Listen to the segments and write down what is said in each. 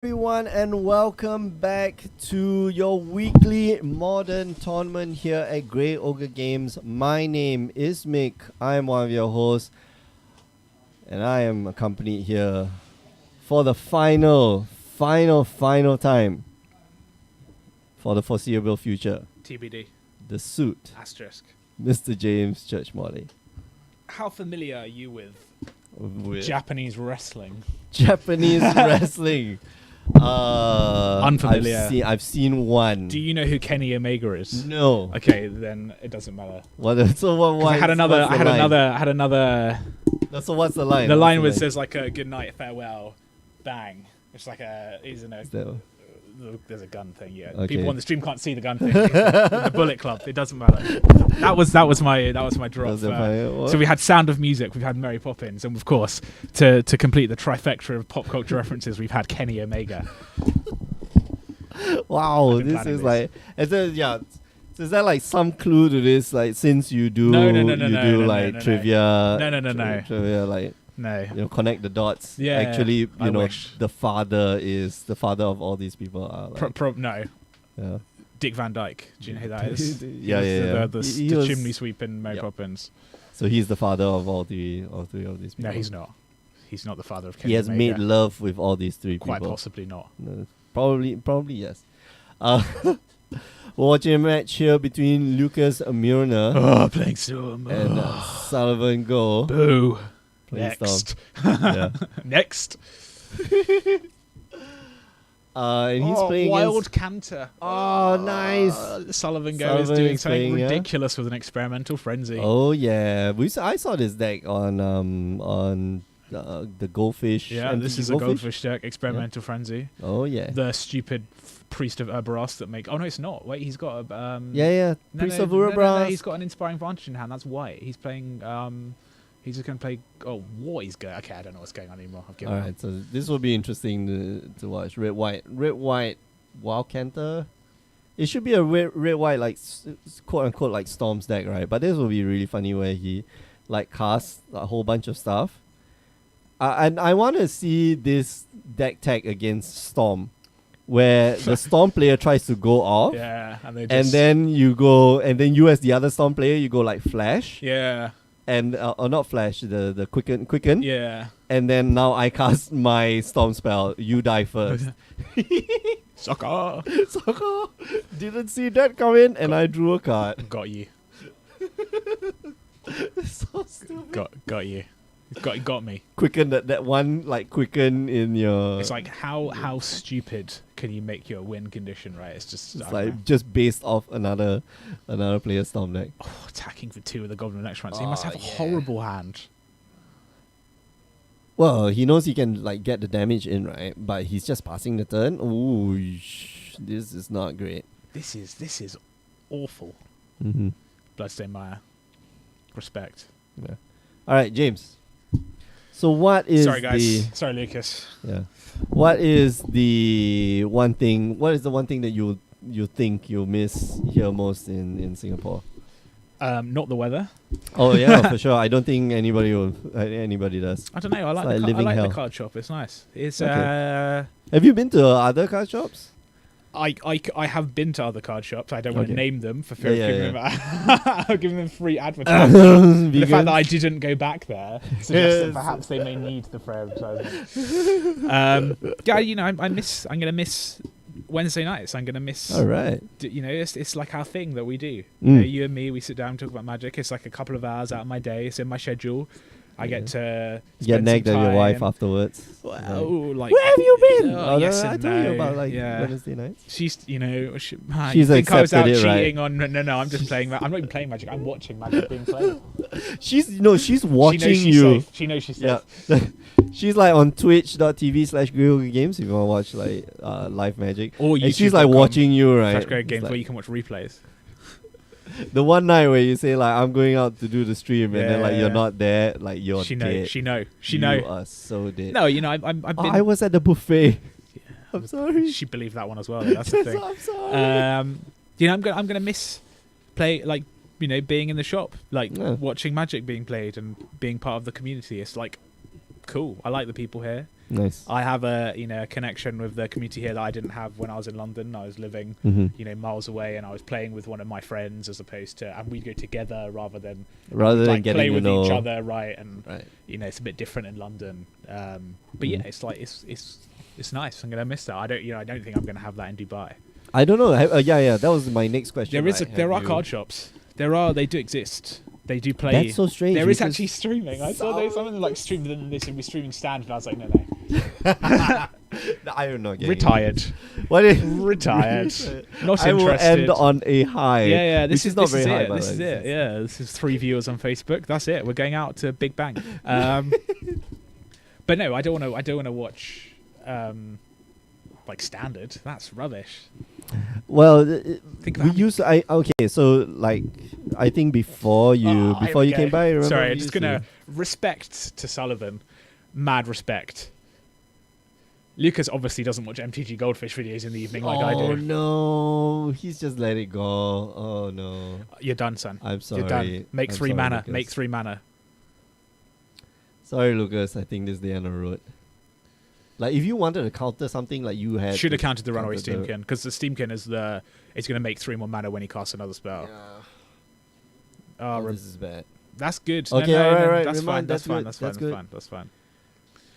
Everyone, and welcome back to your weekly modern tournament here at Grey Ogre Games. My name is Mick. I am one of your hosts, and I am accompanied here for the final time for the foreseeable future. TBD. The suit, Asterisk. Mr. James Churchmolly. How familiar are you with With Japanese wrestling? Japanese wrestling. Unfamiliar. I've seen one. Do you know who Kenny Omega is? No. Okay, then it doesn't matter. So what? 'Cause I had another. So what's the line? The What's line was says like a good night, farewell, bang. It's like he's in a. There's a gun thing. Yeah, Okay. people on the stream can't see the gun thing. The Bullet Club. It doesn't matter. That was my drop. So we had Sound of Music. We've had Mary Poppins, and of course, to complete the trifecta of pop culture references, we've had Kenny Omega. Wow, I've been this planning is this. like. So is that like some clue to this? Like, since you do, No, trivia. No. Trivia, like, No. connect the dots. Yeah, Actually, I wish. the father of all these people. Are like, No. yeah. Dick Van Dyke. Do you know who that is? Yeah. The He was- chimney sweep in Mary Yep. Poppins. So he's the father of all three of these people. No, he's not. He's not the father of Kenny He has Omega. made love with all these three Quite people. possibly not. No, probably yes. We're watching a match here between Lucas Amurna Oh, playing some. and Sullivan Go. Boo. Playing Next. yeah. Next. And he's playing Wild against. Canter. Oh, nice. Sullivan Go is Sullivan doing is something playing, yeah. ridiculous with an experimental frenzy. Oh yeah, I saw this deck on the Goldfish. Yeah, this MTG is a Goldfish deck, experimental frenzy. Oh yeah. The stupid priest of Urboros that make. Oh no, it's not. Wait, he's got a. Yeah. No, Priest no, of no, no, Urabras. no, he's got an inspiring vantage in hand. That's white. He's playing. He's just going to play. Oh, what he's going? Okay, I don't know what's going on anymore. I've given All up. right, so this will be interesting to watch. Red white, Wild Canter. It should be a red white like quote unquote like Storm's deck, right? But this will be really funny where he like casts a whole bunch of stuff. And I want to see this deck tag against Storm, where the Storm player tries to go off, Yeah, and they and just. then you as the other Storm player, you go like Flash, Yeah, and or not Flash, the quicken, yeah. and then now I cast my Storm spell. You die first. Sucker. Soccer didn't see that come in, and I drew a card. Got you. So stupid. Got you. Got me. Quicken that one like quicken in your. It's like how stupid can you make your win condition, right? It's just It's I don't know. like just based off another player's Storm deck. Oh, attacking for 2 with the Goblin Necromancer. He must have a yeah. horrible hand. Well, he knows he can like get the damage in, right? But he's just passing the turn. Ooh, this is not great. This is awful. Mm-hmm. Bloodstained Mire. Respect. Yeah. All right, James. So what is Sorry, guys. the Sorry, Lucas. yeah? What is the one thing? What is the one thing that you think you'll miss here most in Singapore? Not the weather. Oh yeah, for sure. I don't think anybody does. I don't know. I like, like the, living hell. the card shop. It's nice. It's Okay. Have you been to other card shops? I have been to other card shops. I don't want to Okay. name them for fear Yeah, of giving them free advertising. The fact that I Vegans? didn't go back there suggests that Yes. perhaps they may need the free advertising. Yeah, you know, I'm gonna miss Wednesday nights. I'm gonna miss. All right. You know, it's like our thing that we do. You, Mm. know, you and me, we sit down and talk about Magic. It's like a couple of hours out of my day. It's in my schedule. I get to Get spend nagged some at your wife time. afterwards. Well, like, Where have you been? Oh, yes I and told you no. about like Yeah. Wednesday nights. She's, you know, She's you think I was out accepted it, right? cheating on? No, I'm just playing. I'm not even playing Magic. I'm watching Magic being played. She's She watching knows she's you. safe. She knows she's Yeah. safe. She's like on twitch.tv/Games if you want to watch like live Magic. Or And she's like YouTube.com watching you, right? Flash Grade It's Games like where you can watch replays. the one night where you say like I'm going out to do the stream and then like you're Yeah. not there, like you're She dead. know. She know. She You know. are so dead. No, you know, I've Oh, been. I was at the buffet. Yeah. I'm sorry. She believed that one as well. That's the thing. I'm sorry. You know, I'm gonna miss play like you know being in the shop, like Yeah. watching Magic being played and being part of the community. It's like cool. I like the people here. Nice. I have a connection with the community here that I didn't have when I was in London. I was living miles away, and I was playing with one of my friends as opposed to, and we'd go together rather than getting play with to each know other, right? And it's a bit different in London. But yeah, it's like it's nice. I'm gonna miss that. I don't think I'm gonna have that in Dubai. I don't know. That was my next question. There are card shops. They do exist. They do play. That's so strange. There is actually streaming. I saw something like streamed, and they said we streaming standard. And I was like, no. I don't know. Retired. What is retired? Not I interested. will end on a high. Yeah. This is not this very is high. it. This is it. Yeah. This is 3 viewers on Facebook. That's it. We're going out to Big Bang. But no, I don't want to watch like standard. That's rubbish. Well, Think we about used. So like, I think before you came by. Remember Sorry, I'm just gonna respect to Sullivan. Mad respect. Lucas obviously doesn't watch MTG Goldfish videos in the evening like I do. Oh no, he's just let it go. Oh no, you're done, son. I'm sorry. You're done. Make 3 mana. Lucas. Make 3 mana. Sorry, Lucas. I think this is the end of the road. Like, if you wanted to counter something, like you had should have counted the Runaway Steamkin, because the Steamkin is it's going to make 3 more mana when he casts another spell. Yeah. This is bad. That's good. Okay, no, right. That's fine. That's fine.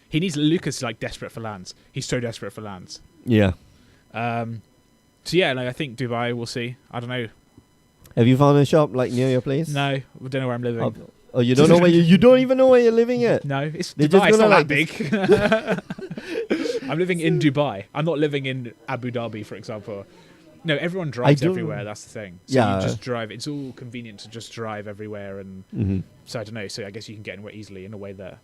He needs Lucas like desperate for lands. He's so desperate for lands. Yeah. So yeah, like I think Dubai. We'll see. I don't know. Have you found a shop like near your place? No, we don't know where I'm living. Oh, you don't know where you don't even know where you're living yet? No, it's They're Dubai. just It's not gonna, that big. I'm living in Dubai. I'm not living in Abu Dhabi, for example. No, everyone drives everywhere. That's the thing. So you just drive. It's all convenient to just drive everywhere, and so I don't know. So I guess you can get anywhere easily in a way that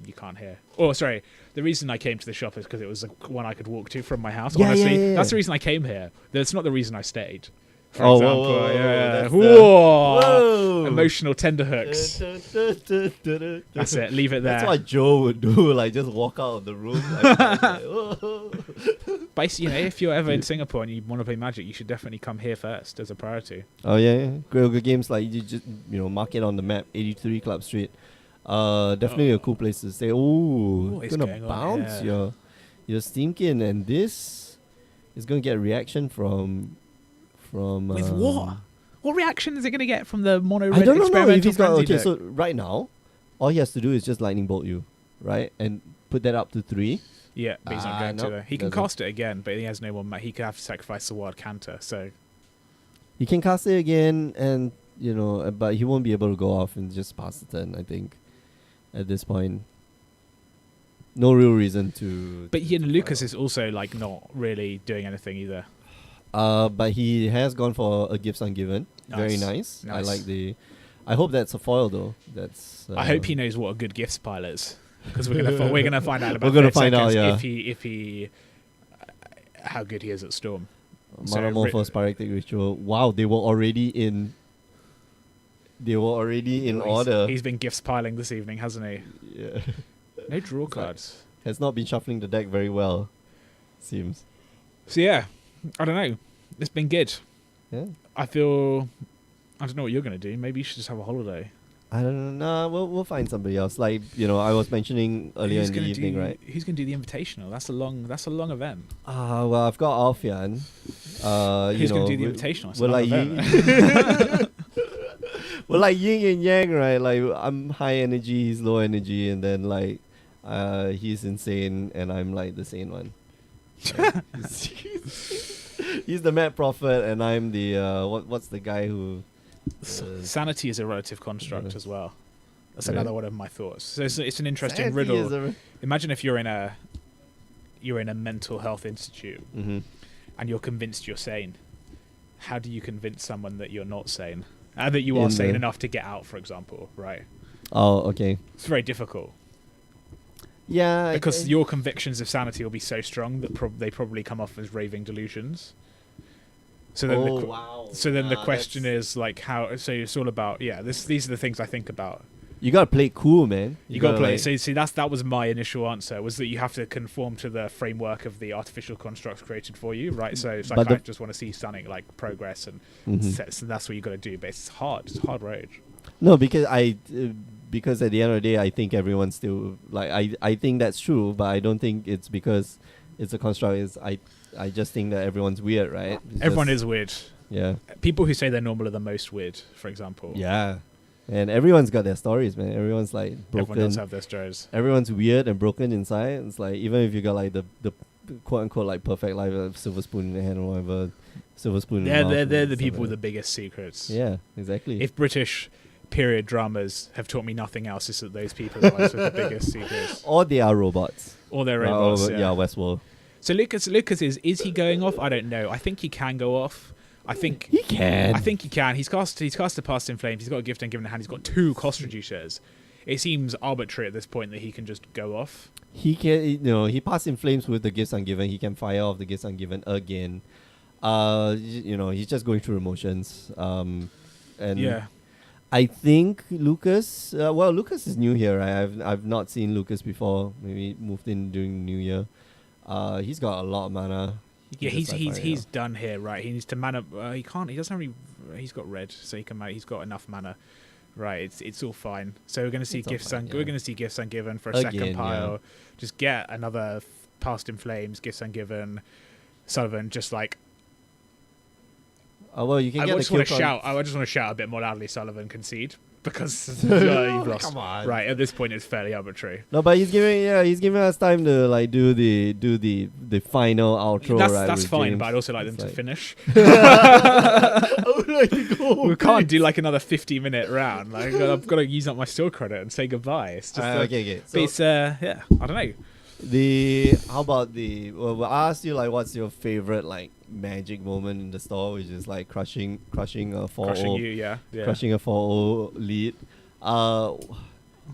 you can't here. Oh, sorry. The reason I came to the shop is because it was one I could walk to from my house. Honestly, that's the reason I came here. That's not the reason I stayed. For example, whoa. Emotional tenterhooks. That's it. Leave it there. That's what Joe would do. Like just walk out of the room. But if you're ever in Singapore and you want to play Magic, you should definitely come here first as a priority. Oh yeah. Good games like you just mark it on the map. 83 Club Street. Definitely a cool place to stay. Oh, it's gonna bounce your Steamkin, and this is gonna get a reaction from. With what? What reaction is it going to get from the mono red I don't know experimental if he's got. Okay, deck? so right now, all he has to do is just lightning bolt you, right, and put that up to 3. Yeah, but he's not going to. He can cast it again, but he has no more. He could have to sacrifice the wild Canter, so he can cast it again, and but he won't be able to go off and just pass the turn. I think at this point, no real reason to. But Lucas is also like not really doing anything either. But he has gone for a Gifts Ungiven. Nice. Very nice. I like I hope that's a foil though. I hope he knows what a good gifts pile is, because we're gonna find out about. We're gonna find out, if he how good he is at Storm. Monomorphos Pyractic Ritual. Wow, they were already in order. He's been gifts piling this evening, hasn't he? Yeah. No draw cards. Has not been shuffling the deck very well, seems. So yeah. I don't know. It's been good. Yeah. I don't know what you're going to do. Maybe you should just have a holiday. I don't know. Nah, we'll find somebody else. Like, I was mentioning earlier in the evening, right? Who's going to do the Invitational? That's a long event. Well, I've got Alfian. Who's going to do the Invitational? We're like yin and yang, right? Like, I'm high energy, he's low energy, and then like he's insane and I'm like the sane one. He's the mad prophet, and I'm the what's the guy who? Sanity is a relative construct as well. That's another one of my thoughts. So it's an interesting riddle. Imagine if you're in a mental health institute, and you're convinced you're sane. How do you convince someone that you're not sane, that you are sane enough to get out, for example? Right. Oh, okay. It's very difficult. Yeah, because your convictions of sanity will be so strong that they probably come off as raving delusions. So then, the question is like how. So it's all about these are the things I think about. You gotta play it cool, man. You gotta play. So see, that was my initial answer, was that you have to conform to the framework of the artificial constructs created for you, right? So it's like I just want to see stunning like progress, and so that's what you got to do. But it's hard. It's a hard road. No, because at the end of the day, I think everyone's still like I think that's true, but I don't think it's because it's a construct. I just think that everyone's weird, right? Everyone is weird. Yeah. People who say they're normal are the most weird, for example. Yeah. And everyone's got their stories, man. Everyone's like broken. Everyone does have their stories. Everyone's weird and broken inside. It's like even if you got like the quote unquote like perfect life, silver spoon in the hand or whatever, silver spoon. They're the people with the biggest secrets. Yeah, exactly. If British period dramas have taught me nothing else, is that those people are the ones with the biggest secrets. Or they are robots. Or they're robots. Yeah, Westworld. So Lucas is he going off? I don't know. I think he can go off. I think he can. I think he can. He's cast a Past in Flames. He's got a Gift Ungiven in hand. He's got 2 cost reducers. It seems arbitrary at this point that he can just go off. He can, he passed in flames with the Gifts Ungiven. He can fire off the Gifts Ungiven again. He's just going through emotions. And yeah, I think Lucas. Lucas is new here. Right? I've not seen Lucas before. Maybe moved in during New Year. He's got a lot of mana. Yeah, he's done here, right? He needs to mana. He can't. He doesn't have any. He's got red, so he can. He's got enough mana, right? It's all fine. So we're going to see Gifts. We're going to see Gifts Ungiven for a second pile. Yeah. Just get another Past in Flames, Gifts Ungiven, Sullivan. Just like. Oh well, you can. I just want to shout. I just want to shout a bit more loudly. Sullivan concede. Because you've lost. Come on. Right, at this point it's fairly arbitrary. No, but he's giving us time to like do the final outro. That's fine, James. But I'd also like them to finish. I would like to go. We can't do like another 50-minute round. Like I've got to use up my store credit and say goodbye. It's just okay. So it's I don't know. How about I asked you like what's your favorite like magic moment in the store, which is like crushing a 4-0 crushing a 4-0 lead. Do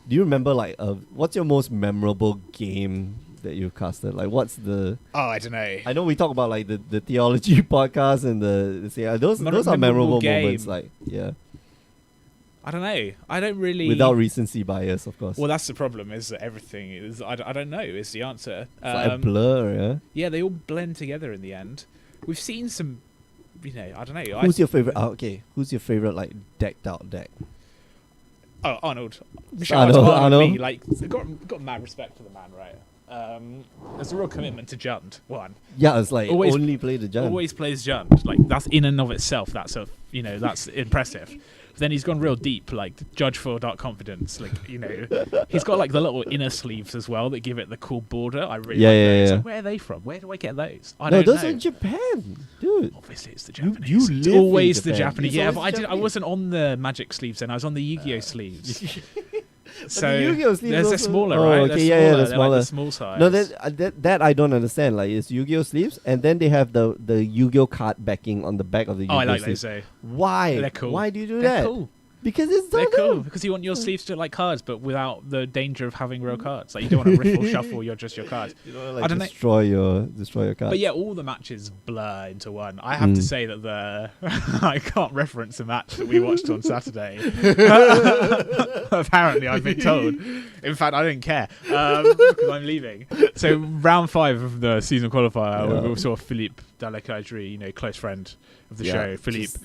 you remember like what's your most memorable game that you've casted? Like what's the I don't know. I know we talk about like the theology podcast and those are memorable moments, like I don't know. I don't really... Without recency bias, of course. Well, that's the problem, is that everything is... I don't know, is the answer. It's like a blur, yeah? Yeah, they all blend together in the end. We've seen some... I don't know. Who's your favourite... Who's your favourite, like, decked out deck? Oh, Arnold. Arnold. Me. Like, got mad respect for the man, right? There's a real commitment to Jund, one. Yeah, it's like, only play the Jund. Always plays Jund. Like, that's in and of itself, that's impressive. Then he's gone real deep, like Judge for Dark Confidence. Like, he's got like the little inner sleeves as well that give it the cool border. I really like those. So where are they from? Where do I get those? I don't know. Those are in Japan, dude. Obviously, it's the Japanese. You it's always the Japanese. Yeah, but I wasn't on the Magic sleeves then. I was on the Yu-Gi-Oh sleeves. So the Yu-Gi-Oh sleeves they're smaller, right? Okay, they're smaller. They're like the small size. No, that I don't understand. Like, it's Yu-Gi-Oh sleeves, and then they have the Yu-Gi-Oh card backing on the back of the Yu-Gi-Oh I like sleeves. those. Why? They're cool. Why do you do they're that? Cool. Because it's so they're cool. Because you want your sleeves to look like cards, but without the danger of having real cards. Like, you don't want to riffle shuffle your cards. You don't want to like destroy your cards. But yeah, all the matches blur into one. I have to say that I can't reference a match that we watched on Saturday. Apparently, I've been told. In fact, I didn't care because I'm leaving. So round 5 of the season qualifier, we saw Philippe Dalacadri, close friend of the show. Philippe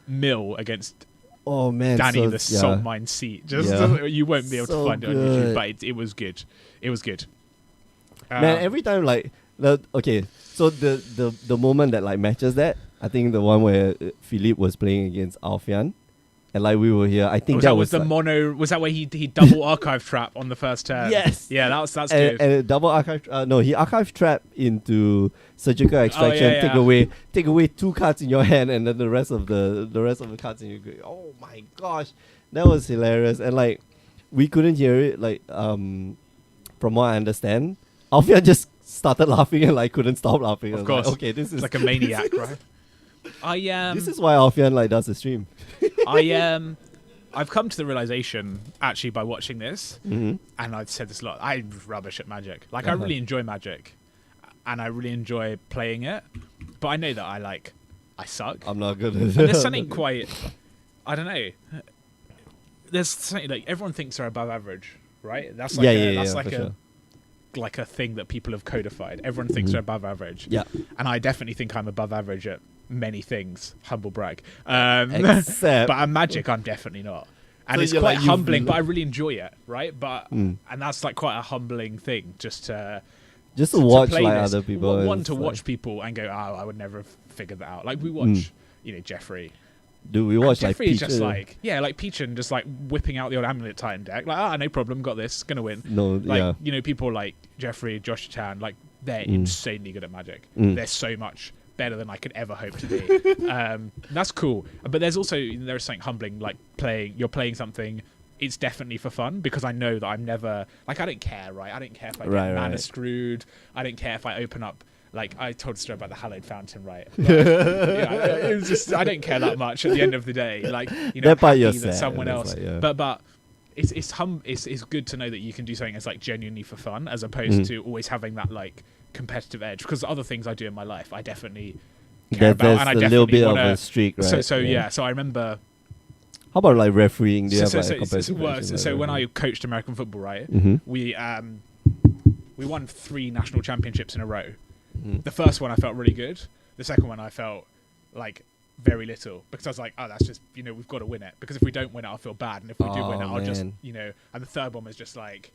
Mill against. Oh man, Danny, the salt mine seat. You won't be able to find it on YouTube, but it was good. It was good. Man, every time so the moment that like matches that, I think the one where Philippe was playing against Alfian, and like we were here. I think that was the mono. Was that where he double archive trap on the first turn? Yes. Yeah, that's good. And double archive. He archive trap into surgical extraction. Take away 2 cards in your hand, and then the rest of the cards in your grave. Oh my gosh, that was hilarious. And like we couldn't hear it. Like from what I understand, Alfian just started laughing and like couldn't stop laughing. Of course. Like, okay, this is like a maniac, right? This is why Alfian like does the stream. I've come to the realization actually by watching this, and I've said this a lot. I'm rubbish at Magic. Like I really enjoy Magic, and I really enjoy playing it. But I know that I suck. I'm not good at it. And there's something quite, I don't know. There's something like everyone thinks they're above average, right? That's like like a thing that people have codified. Everyone thinks they're above average. Yeah. And I definitely think I'm above average at many things. Humble brag. Except, but at Magic, I'm definitely not. and So it's you're quite like, humbling. But I really enjoy it, right? But Mm. and that's like quite a humbling thing, just to watch play like this. other people. One to it's watch like, people and go, oh, I would never have figured that out. Like we watch, Jeffrey. Dude, we watch like Jeffrey is Peach, just like Peachin just like whipping out the old Amulet Titan deck. Like, no problem, got this, gonna win. no, Like people like Jeffrey, Josh Chan, like they're insanely good at Magic. They're so much better than I could ever hope to be. That's cool. But there's something humbling, like you're playing something. It's definitely for fun because I know that I'm never like I don't care, right? I don't care if I get mana screwed. I don't care if I open up. Like I told a story about the hallowed fountain, right? Like, it was just I don't care that much at the end of the day. Like that part happy that someone else. Like, But it's good to know that you can do something that's like genuinely for fun as opposed to always having that like competitive edge. Because other things I do in my life, I definitely care about, and I definitely little bit wanna, of a streak, right? So I remember. How about like refereeing? Do you have like a competitive edge? So when I coached American football, right, we won 3 national championships in a row. The first one I felt really good. The second one I felt like very little because I was like, oh, that's just we've got to win it because if we don't win it, I'll feel bad, and if we do win it, I'll just And the third one was just like,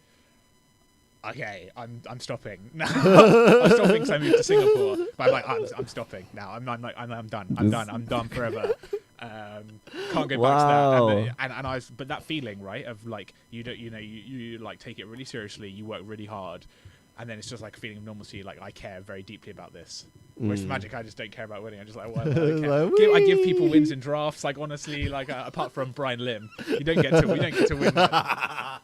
okay, I'm stopping now. I'm stopping because I moved to Singapore. But I'm like, I'm stopping now. I'm done. I'm done forever. Can't go back to that. And I was, but that feeling, right, of like you like take it really seriously. You work really hard. And then it's just like a feeling of normalcy. Like I care very deeply about this. Whereas for Magic, I just don't care about winning. I'm just like, well, I give people wins in drafts. Like honestly, like apart from Brian Lim, we don't get to win. That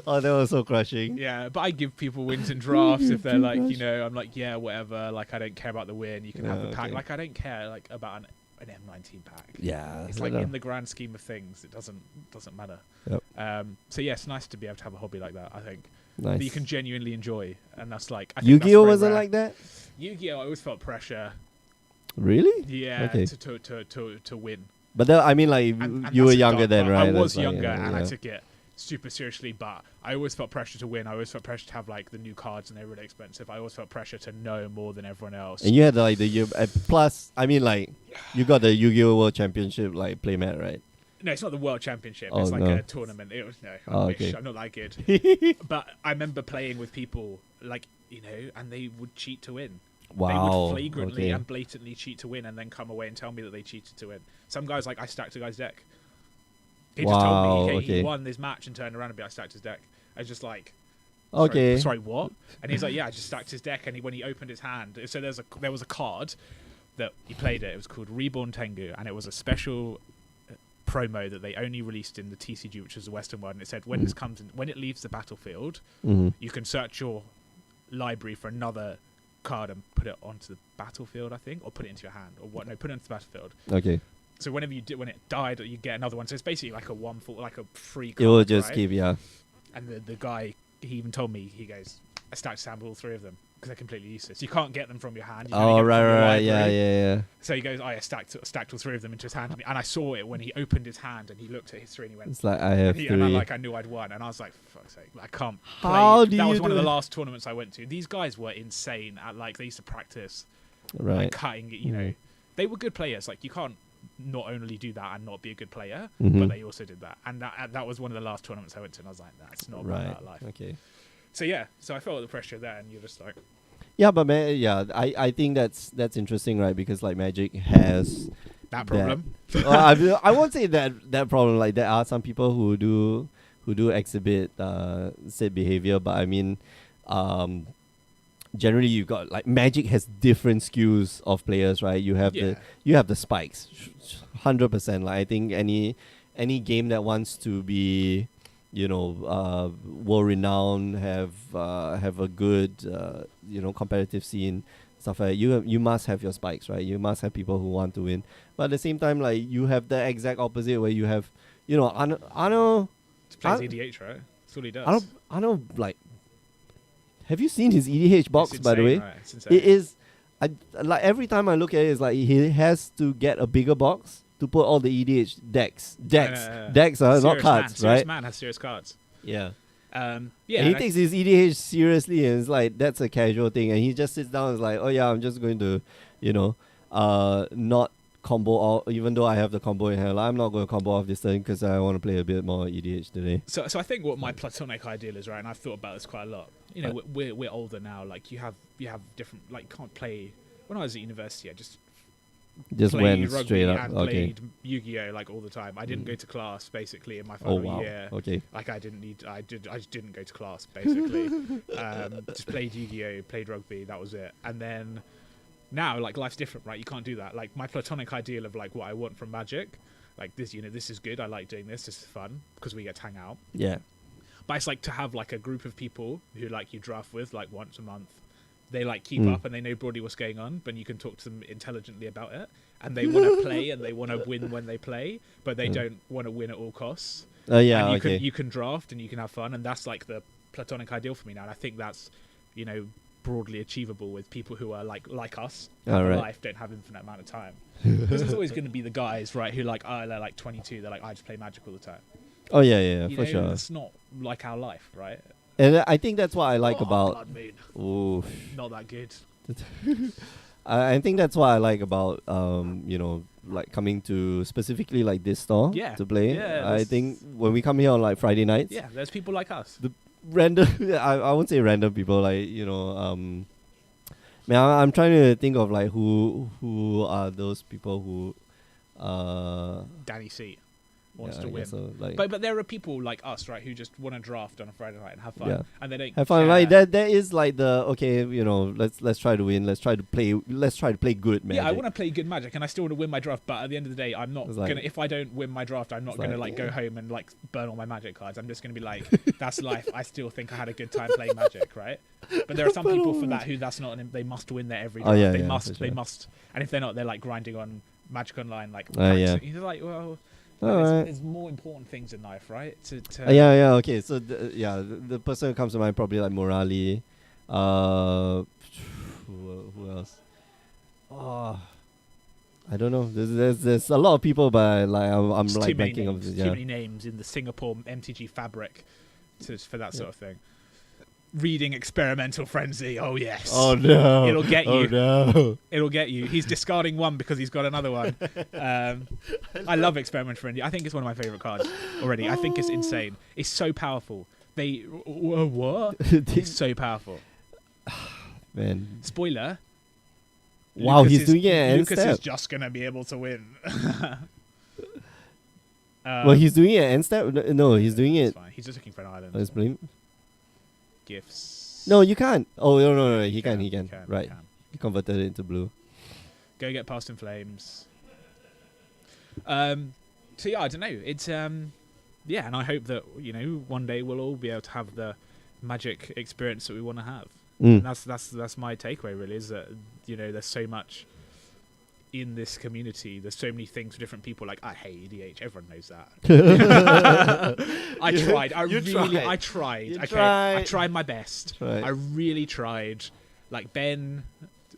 was so crushing. Yeah, but I give people wins in drafts if they're like, I'm like, yeah, whatever. Like I don't care about the win. You can have the pack. Okay. Like I don't care like about an M19 pack. Yeah, it's like in the grand scheme of things, it doesn't matter. Yep. So yeah, it's nice to be able to have a hobby like that. I think. Nice. That you can genuinely enjoy, and that's like Yu-Gi-Oh wasn't like that. Yu-Gi-Oh, I always felt pressure. Really? Yeah. Okay. To win. But I mean, like you were younger then, right? I was younger, and I took it super seriously. But I always felt pressure to win. I always felt pressure to have like the new cards, and they're really expensive. I always felt pressure to know more than everyone else. And you had like the plus. I mean, like you got the Yu-Gi-Oh World Championship like playmat, right? No, it's not the World Championship. It's like a tournament. It was I wish. Okay. I'm not that good. But I remember playing with people like and they would cheat to win. Wow. They would flagrantly and blatantly cheat to win, and then come away and tell me that they cheated to win. Some guys like I stacked a guy's deck. He just told me he won this match and turned around and I stacked his deck. I was just like, sorry, what? And he's like, yeah, I just stacked his deck. And when he opened his hand, so there was a card that he played it. It was called Reborn Tengu, and it was a special promo that they only released in the TCG, which is the Western world, and it said when it leaves the battlefield, you can search your library for another card and put it onto the battlefield, I think, or put it into your hand, or what? No, put it into the battlefield. Okay. So when it died, you get another one. So it's basically like a free card. It will just right? keep, yeah. And the guy, he even told me, he goes, I stacked sample all 3 of them because they're completely useless. You can't get them from your hand. Right, yeah. So he goes, I stacked all 3 of them into his hand, and I saw it when he opened his hand and he looked at his 3 and he went, it's like I have 3. And I knew I'd won, and I was like, for fuck's sake, I can't play. How do that you was do one of it? the last tournaments I went to. These guys were insane at they used to practice, right? Like cutting, they were good players. Like you can't not only do that and not be a good player, but they also did that. And that was one of the last tournaments I went to, and I was like, that's not about that life. Okay. So yeah, so I felt the pressure there, and you're just like, yeah, but I think that's interesting, right? Because like Magic has that problem. I won't say that problem. Like there are some people who do exhibit said behavior, but I mean, generally you got like Magic has different skews of players, right? You have the spikes, 100%. Like I think any game that wants to be, world renowned, have a good competitive scene, stuff like that, you must have your spikes, right? You must have people who want to win. But at the same time, like you have the exact opposite where you have, Arno plays EDH, right? That's what he does. Arno, like, have you seen his EDH box, insane, by the way? right? It's insane. It is, like every time I look at it, it's like he has to get a bigger box to put all the EDH decks, not cards, Serious Man has serious cards. Yeah. Yeah. And he takes his EDH seriously, and it's like that's a casual thing, and he just sits down and is like, oh yeah, I'm just going to, not combo off, even though I have the combo in hand. Like, I'm not going to combo off this thing because I want to play a bit more EDH today. So I think what my platonic ideal is, right, and I've thought about this quite a lot. You know, we're older now. Like you have different, like, can't play. When I was at university, I just went rugby straight up. and played Yu-Gi-Oh like all the time. I didn't go to class basically in my final year. Okay. Like I just didn't go to class basically. Just played Yu-Gi-Oh, played rugby. That was it. And then now, like, life's different, right? You can't do that. Like my platonic ideal of like what I want from Magic, like this, you know, this is good. I like doing this. This is fun because we get to hang out. Yeah. But it's like to have like a group of people who like you draft with like once a month. They like keep up and they know broadly what's going on, but you can talk to them intelligently about it. And they want to play and they want to win when they play, but they don't want to win at all costs. Yeah, and you can draft and you can have fun, and that's like the platonic ideal for me now. And I think that's, you know, broadly achievable with people who are like us, have a life, don't have infinite amount of time. Because there's always going to be the guys, right, who like, they're like 22, they're like, I just play Magic all the time. Oh yeah, you for know, sure. It's not like our life, right? And I think that's what I like about. Ooh, not that good. I think that's what I like about you know, like coming to specifically like this store to play. Yeah, I think when we come here on like Friday nights. Yeah, there's people like us. The random, I won't say random people, like, you know, man, I'm trying to think of like who are those people who Danny C wants to win. So, like, but there are people like us, right, who just want to draft on a Friday night and have fun, and they don't have fun. care. Like that is like the okay, you know, let's try to win. Let's try to play good Magic. Yeah, I want to play good Magic, and I still want to win my draft. But at the end of the day, I'm not gonna. If I don't win my draft, I'm not gonna like go home and like burn all my Magic cards. I'm just gonna be like, that's life. I still think I had a good time playing Magic, right? But there are some people for that who that's not. They must win there every draft. They must. They must. And if they're not, they're like grinding on Magic Online, like. You're like, well. There's more important things in life, right? Okay. So the person who comes to mind probably like Morali. Who else? I don't know. There's a lot of people, but like I'm like blanking of too many names in the Singapore MTG fabric for that sort of thing. Reading Experimental Frenzy. Oh yes. Oh no. It'll get you. Oh no. It'll get you. He's discarding one because he's got another one. I love Experimental Frenzy. I think it's one of my favorite cards already. I think it's insane. It's so powerful. What? It's so powerful. Man. Spoiler. Wow, Lucas he's doing it. Lucas is just gonna be able to win. Well, he's doing it end step. No, he's doing it. Fine. He's just looking for an island. Let's blame. Gifts. No, you can't. Oh no, he can. Right. He converted it into blue. Go get Past in Flames. So yeah, I don't know. It's and I hope that, you know, one day we'll all be able to have the Magic experience that we want to have. And that's my takeaway really, is that, you know, there's so much in this community. There's so many things for different people. Like, I hate EDH. Everyone knows that. I tried. I tried my best. I really tried. Like, Ben,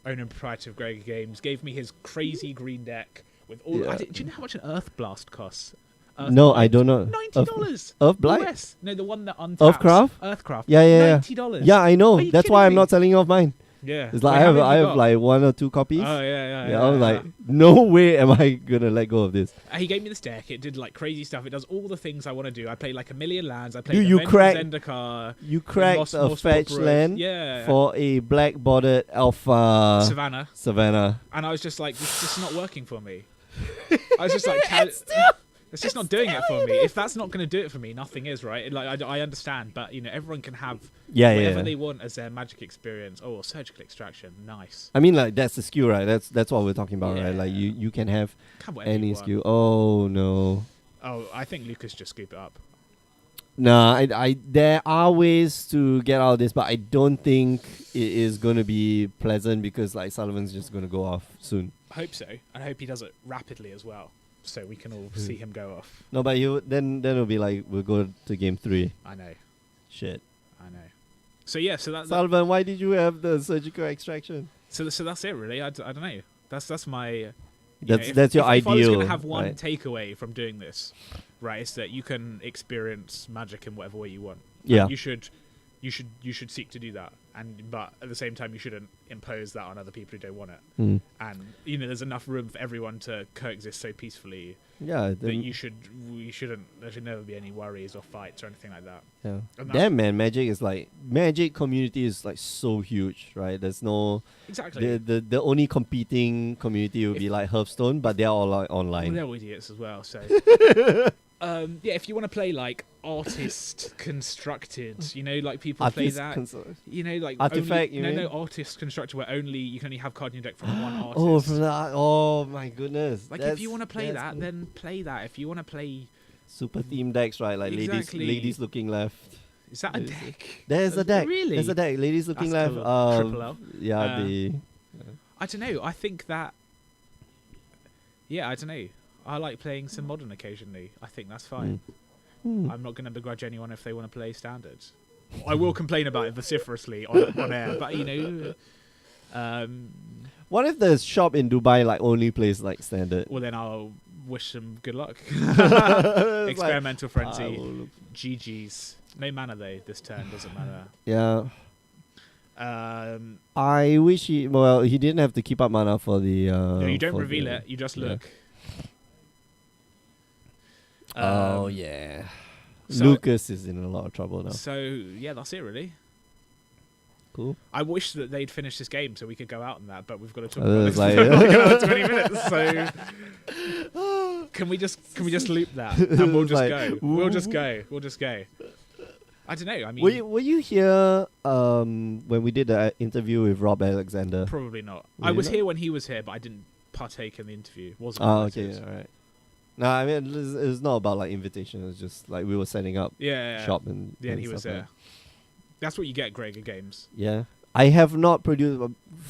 owner and proprietor of Gregor Games, gave me his crazy green deck with all. Do you know how much an Earth Blast costs? No, I don't know. $90. Earthblight? US. No, the one that untaps. Earthcraft? Yeah. $90. Yeah, I know. That's why I'm not selling you off mine. Yeah. It's like I have like 1 or 2 copies. Oh yeah. I was like, no way am I gonna let go of this. He gave me this deck. It did like crazy stuff. It does all the things I want to do. I played like 1 million lands. I played Zendikar. You cracked a fetch land for a black bordered alpha Savannah. And I was just like, this is not working for me. I was just like, it's just not doing it for me. If that's not going to do it for me, nothing is, right? Like I understand, but you know, everyone can have whatever they want as their Magic experience. Oh, surgical extraction, nice. I mean, like that's the skill, right? That's what we're talking about, right? Like you can have any skill. Oh no. Oh, I think Lucas just scoop it up. Nah, I there are ways to get out of this, but I don't think it is going to be pleasant because like Sullivan's just going to go off soon. I hope so, and I hope he does it rapidly as well, so we can all see him go off. No, but then it'll be like we'll go to game 3. I know. Shit. I know. So yeah, Sullivan, why did you have the surgical extraction? So that's it, really. I don't know. That's my. That's your ideal. If I was going to have one takeaway from doing this, right, is that you can experience Magic in whatever way you want. Yeah. You should seek to do that. but at the same time, you shouldn't impose that on other people who don't want it. Mm. And there's enough room for everyone to coexist so peacefully Yeah. that there should never be any worries or fights or anything like that. Yeah. And Damn, man. Magic community is like so huge, right? There's no Exactly. the only competing community would be like Hearthstone, but they're all like online. Well, they're all idiots as well. So, if you want to play like artist constructed, like people play that. Like Artifact, only, you no, mean? artist constructed where you can only have card in your deck from one artist. Oh, from that. Oh my goodness. Like if you want to play that, cool. then play that. If you want to play Super theme decks, right? Like Exactly. ladies looking left. Is that a deck? There's a deck. Really? There's a deck. Ladies looking That's left. cool. Triple L. Yeah, I don't know. I think that. Yeah, I don't know. I like playing some modern occasionally. I think that's fine. I'm not going to begrudge anyone if they want to play standard. I will complain about it vociferously on air, but what if the shop in Dubai like only plays like standard? well then I'll wish them good luck. It's Experimental Frenzy, like, GG's. No mana though this turn, doesn't matter. yeah. Um, I wish he didn't have to keep up mana for the. no, you don't for reveal the- it. You just yeah. look. Oh yeah. so- Lucas is in a lot of trouble now. So yeah, that's it really. Cool. I wish that they'd finish this game so we could go out on that, but we've got to talk Oh, about it's this like- for like another 20 minutes. So can we just loop that and we'll just Like, go? We'll just go. I don't know. I mean, Were you here when we did the interview with Rob Alexander? probably not. Were I you was not? here when he was here, but I didn't partake in the interview. Wasn't Oh, invited. okay, all right. No, I mean it was not about like invitation. It was just like we were setting up Yeah. shop and Yeah, and and he was stuff like there. That's what you get, Greg, at games. Yeah. I have not produced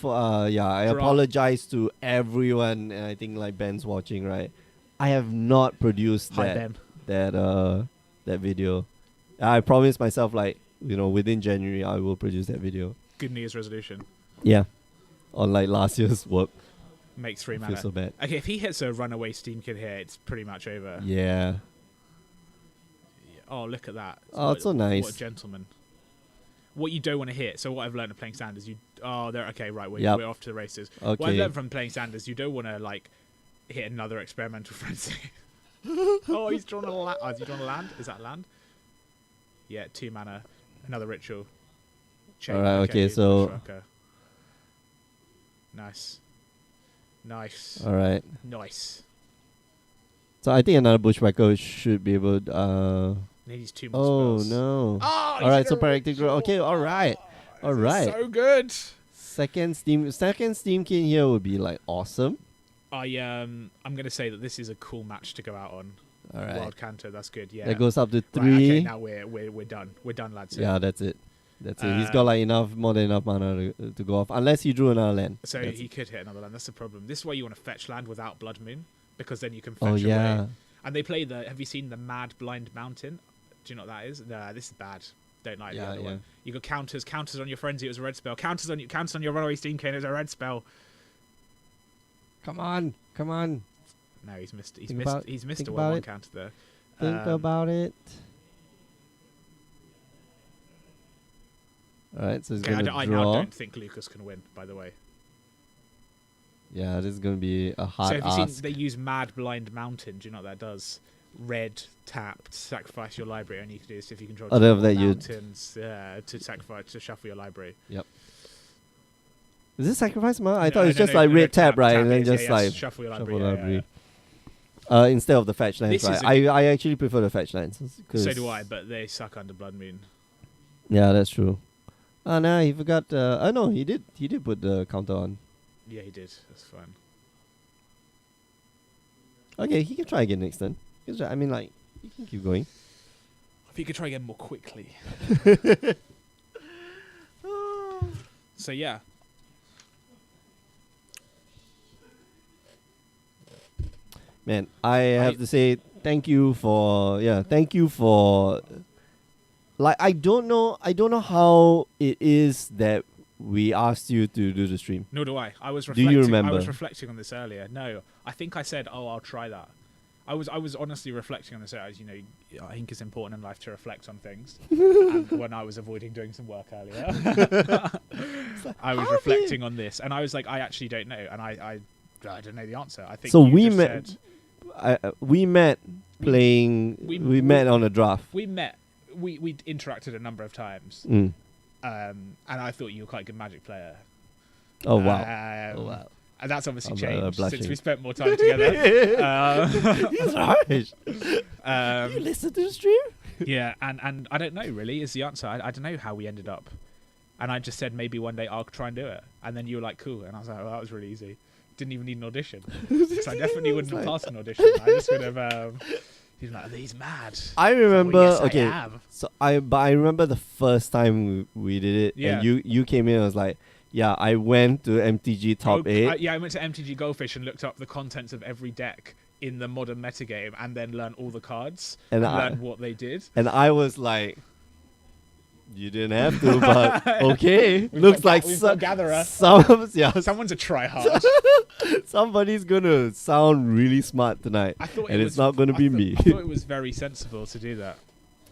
I Draw. apologize to everyone, and I think like Ben's watching, right? I have not produced Hi, Ben. that video. I promised myself like, within January I will produce that video. Good New Year's resolution. Yeah. On like last year's work. Make 3 I feel mana. so bad. Okay, if he hits a runaway Steam Kid here, it's pretty much over. Yeah. Oh, look at that. Oh, it's so nice. What a gentleman. What you don't want to hit. So what I've learned of playing Sanders, they're okay, right, we're Yep. off to the races. Okay. What I've learned from playing Sanders, you don't want to like hit another experimental frenzy. Oh, he's drawn a land. Oh, has he drawn a land? Is that land? Yeah, 2 mana, another ritual. Chain. Alright, okay, so- Bushwhacker. Nice. All right. Nice. So I think another bushwhacker should be able. Needs 2 more Oh spells. no! Oh, All right, so Paractic Grow. Okay, all right, all right. So good. Second Steam King here would be like awesome. I'm gonna say that this is a cool match to go out on. All right, Wild Canter, that's good. Yeah. that goes up to 3. Right, okay, now we're done. We're done, lads. Yeah, that's it. That's it. He's got like more than enough mana to go off, unless he drew another land. So That's he could hit another land. That's the problem. This is why you want to fetch land without Blood Moon, because then you can fetch Oh yeah. away. And they play have you seen the Mad Blind Mountain? Do you know what that is? Nah, this is bad. Don't like the other one. You got counters on your frenzy. It was a red spell. Counters on your runaway Steam Cane. It was a red spell. Come on. No, he's missed. He's Think missed. about- He's missed think a about 1/1 it. counter there. Think about it. All right, so he's Okay, gonna I now draw. don't think Lucas can win. By the way. Yeah, this is gonna be a So hard have you ask. seen they use Mad Blind Mountain? Do you know what that does? Red tapped, sacrifice your library, and you can do this if you control Other two than that, you- mountains to sacrifice to shuffle your library. Is this sacrifice mana? I No, thought it's no, just no, like no, red tap, tap right, and then is, just yeah, like shuffle your shuffle library. library. Yeah. Instead of the fetch lands, This right? is a- I actually prefer the fetch lands. So do I, but they suck under Blood Moon. Yeah, that's true. Oh no, he forgot. Oh no, he did put the counter on. Yeah, he did. That's fine. Okay, he can try again next turn. I mean, like, he can keep going. If you could try again more quickly. So yeah. Man, I have to say thank you for like I don't know how it is that we asked you to do the stream. Nor do I. I was Do reflecting. you I remember? was reflecting on this earlier. No, I think I said, "Oh, I'll try that," I was honestly reflecting on this. As you know, I think it's important in life to reflect on things. And when I was avoiding doing some work earlier, I was reflecting on this, and I was like, I actually don't know, and I don't know the answer. I think so. We met. We met playing. We met on a draft. We interacted a number of times, and I thought you were quite a good Magic player. Oh wow! Wow! And that's obviously changed since we spent more time together. He's harsh. You listen to the stream? Yeah, and I don't know really is the answer. I don't know how we ended up. And I just said maybe one day I'll try and do it. And then you were like, cool. And I was like, well, that was really easy. Didn't even need an audition. Because I definitely wouldn't have passed an audition. I just would have... he's like, he's mad. I remember... Well, yes, I am. But I remember the first time we did it. Yeah. And you came in and was like, yeah, I went to MTG Top 8. I went to MTG Goldfish and looked up the contents of every deck in the modern metagame and then learned all the cards and learned what they did. And I was like, you didn't have to, but okay. Looks like Gatherer. Someone's a tryhard. Somebody's going to sound really smart tonight. It's not going to be me. I thought it was very sensible to do that.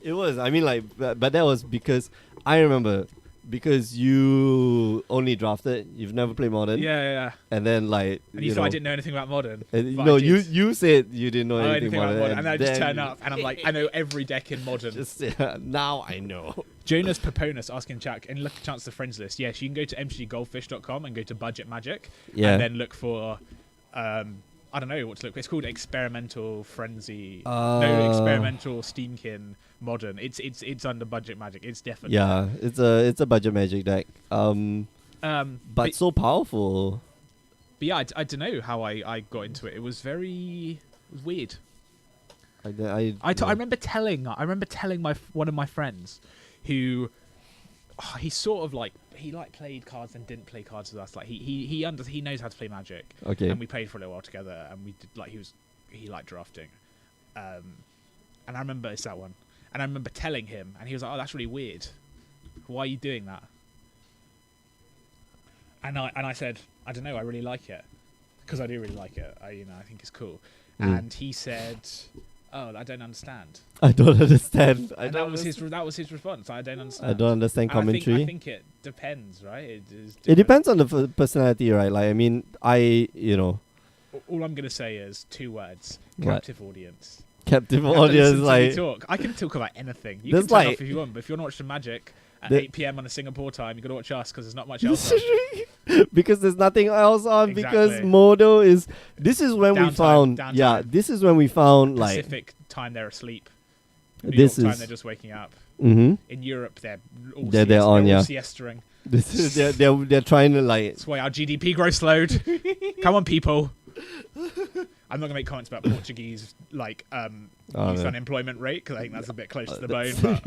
It was. I mean, like, but that was because I remember... Because you only drafted, you've never played Modern. Yeah. And then like, and you thought I didn't know anything about Modern. No, you said you didn't know anything about Modern. And I just turn up and I'm like, I know every deck in Modern. Now I know. Jonas Paponis asking Jack, and look at Chance the Friends list. Yes, you can go to mtggoldfish.com and go to Budget Magic. Yeah. And then look for, I don't know what to look for. It's called Experimental Frenzy. Experimental Steamkin Modern. It's under Budget Magic. It's definitely it's a Budget Magic deck. But so powerful. But yeah, I don't know how I got into it. It was weird. I remember telling one of my friends who he sort of like played cards and didn't play cards with us. Like he knows how to play Magic. Okay. And we played for a little while together, and we did he liked drafting. And I remember it's that one. And I remember telling him, and he was like, "Oh, that's really weird. Why are you doing that?" And I said, "I don't know. I really like it because I do really like it. I think it's cool." And he said, "Oh, I don't understand." I don't understand. That was his response. I don't understand. I don't understand commentary. I think it depends, right? It depends on the personality, right? Like, I mean, all I'm gonna say is 2 words: captive audience. Captive audience, like talk. I can talk about anything. You can turn off if you want, but if you want to watch the Magic at 8 p.m. on a Singapore time, you got to watch us because there's not much else on. Because there's nothing else on. Exactly. Because Modo is. This is when we found. Downtime. Yeah, this is when we found Pacific time they're asleep. New York time they're just waking up. Mm-hmm. In Europe they're all siestering. They're trying to like. That's why our GDP growth slowed. Come on, people. I'm not gonna make comments about Portuguese youth unemployment rate because I think that's a bit close to the bone. But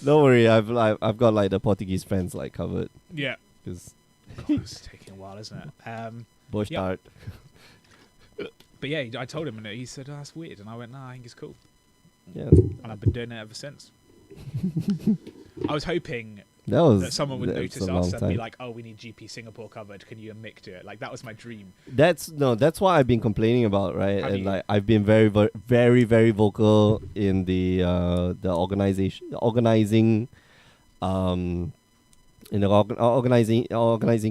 don't worry, I've got like the Portuguese friends like covered. Yeah, because it's taking a while, isn't it? Bush start. But yeah, I told him and he said, "Oh, that's weird," and I went, "Nah, I think it's cool." Yeah, and I've been doing it ever since. I was hoping that someone would notice us and be like, "Oh, we need GP Singapore covered. Can you and Mick do it?" Like that was my dream. That's what I've been complaining about, right? Like I've been very, very, very vocal in the organizing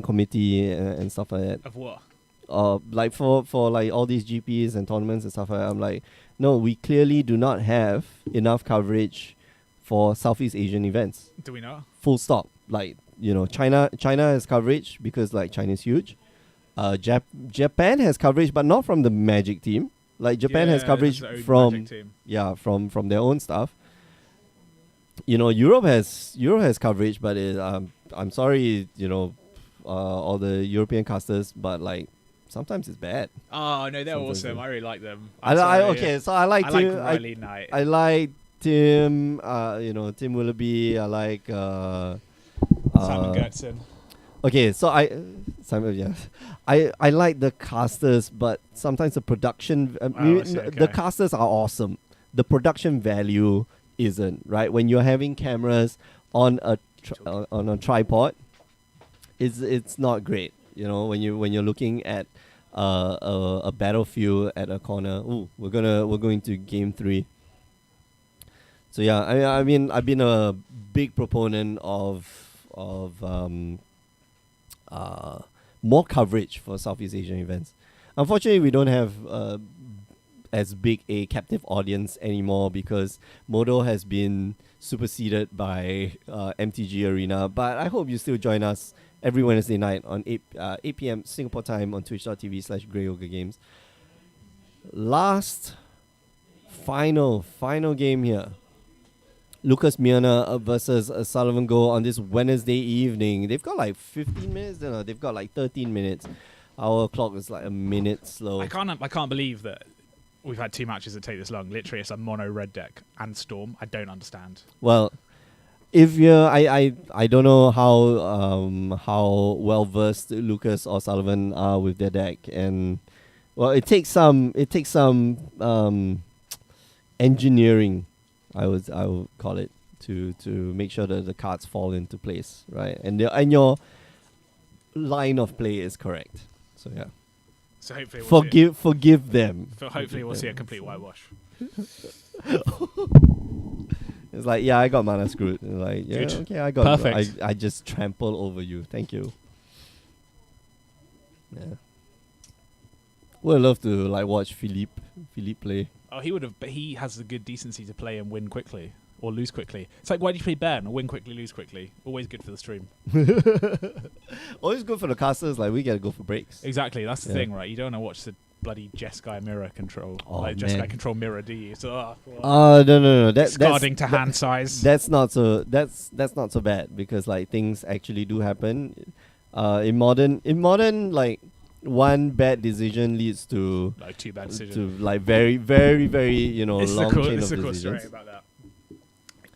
committee and stuff like that. Of what? Like for like all these GPs and tournaments and stuff like that. I'm like, no, we clearly do not have enough coverage for Southeast Asian events. Do we not? Full stop. Like, China has coverage because like China's huge. Japan has coverage, but not from the Magic team. Like Japan has coverage from from their own stuff. Europe has coverage, but I'm sorry, all the European casters, but like sometimes it's bad. Oh no, they're awesome. I really like them. So I like Riley Knight. I like Tim. Tim Willoughby. I like Simon Gertson. Okay, so I like the casters, but sometimes the production. The casters are awesome. The production value isn't, right? When you're having cameras on a tripod, it's not great. When you're looking at a battlefield at a corner. Ooh, we're going to game 3. So yeah, I mean I've been a big proponent of more coverage for Southeast Asian events. Unfortunately, we don't have as big a captive audience anymore because Modo has been superseded by MTG Arena. But I hope you still join us every Wednesday night on 8 p.m. Singapore time on twitch.tv/Grey Yoga Games. Last, final game here. Lucas Miana versus Sullivan Go on this Wednesday evening. They've got like 15 minutes. No, they've got like 13 minutes. Our clock is like a minute slow. I can't believe that we've had 2 matches that take this long. Literally, it's a mono red deck and Storm. I don't understand. Well, if you're, I don't know how well versed Lucas or Sullivan are with their deck, and well, it takes some engineering, I would call it, to make sure that the cards fall into place, right? And your line of play is correct. So yeah. So hopefully forgive them. So hopefully we'll see a complete whitewash. It's like, yeah, I got mana screwed. Like, yeah, Good. okay, I got Perfect. I just trample over you. Thank you. Yeah. Would love to like watch Philippe play. Oh, he would have, but he has the good decency to play and win quickly or lose quickly. It's like, why do you play Baron? Win quickly, lose quickly. Always good for the stream. Always good for the casters. Like, we gotta go for breaks. Exactly, that's the thing, right? You don't want to watch the bloody Jeskai mirror control. Oh, like man. Jeskai control mirror, do you? So, no. discarding to hand size. That's not so bad because like things actually do happen. In modern, like one bad decision leads to like 2 bad decisions. to like very very very long chain It's of a cool decisions. story about that.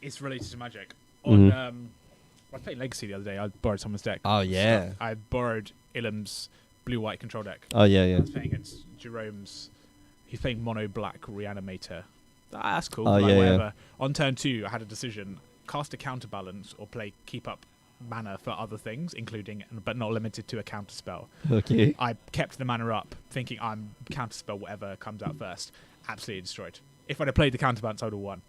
It's related to Magic. On I played Legacy the other day. I borrowed someone's deck. Oh yeah. So I borrowed Ilum's blue-white control deck. Oh yeah. I was playing against Jerome's. He's playing mono black Reanimator. That's cool. Oh, like, yeah, whatever. On turn 2, I had a decision: cast a counterbalance or play keep up mana for other things, including but not limited to a counter spell. Okay. I kept the mana up, thinking I'm counterspell whatever comes out first. Absolutely destroyed. If I'd have played the counterbalance, I would have won.